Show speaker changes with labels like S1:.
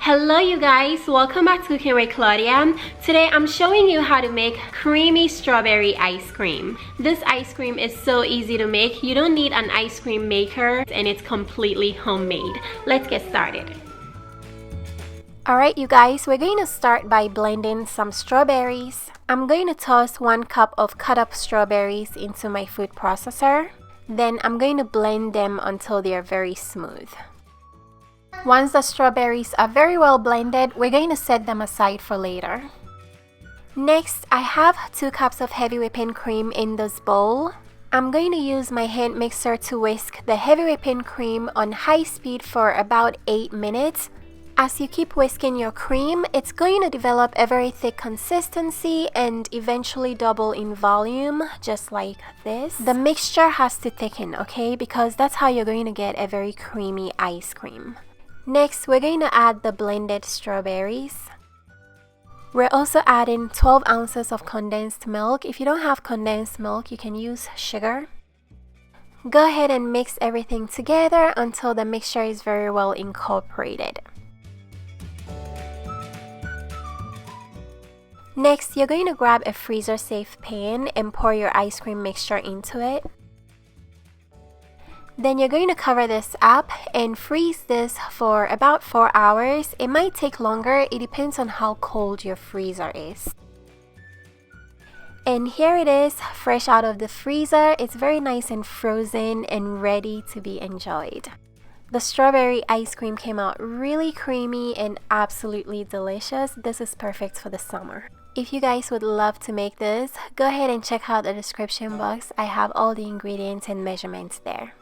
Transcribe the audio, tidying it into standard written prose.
S1: Hello you guys, welcome back to Cooking with Claudia. Today I'm showing you how to make creamy strawberry ice cream. This ice cream is so easy to make. You don't need an ice cream maker and it's completely homemade. Let's get started. Alright you guys, we're going to start by blending some strawberries. I'm going to toss 1 cup of cut up strawberries into my food processor. Then I'm going to blend them until they are very smooth. Once the strawberries are very well blended, we're going to set them aside for later. Next, I have 2 cups of heavy whipping cream in this bowl. I'm going to use my hand mixer to whisk the heavy whipping cream on high speed for about 8 minutes. As you keep whisking your cream, it's going to develop a very thick consistency and eventually double in volume, just like this. The mixture has to thicken, okay? Because that's how you're going to get a very creamy ice cream. Next, we're going to add the blended strawberries. We're also adding 12 ounces of condensed milk. If you don't have condensed milk, you can use sugar. Go ahead and mix everything together until the mixture is very well incorporated. Next, you're going to grab a freezer-safe pan and pour your ice cream mixture into it. Then you're going to cover this up and freeze this for about 4 hours. It might take longer, it depends on how cold your freezer is. And here it is, fresh out of the freezer. It's very nice and frozen and ready to be enjoyed. The strawberry ice cream came out really creamy and absolutely delicious. This is perfect for the summer. If you guys would love to make this, go ahead and check out the description box. I have all the ingredients and measurements there.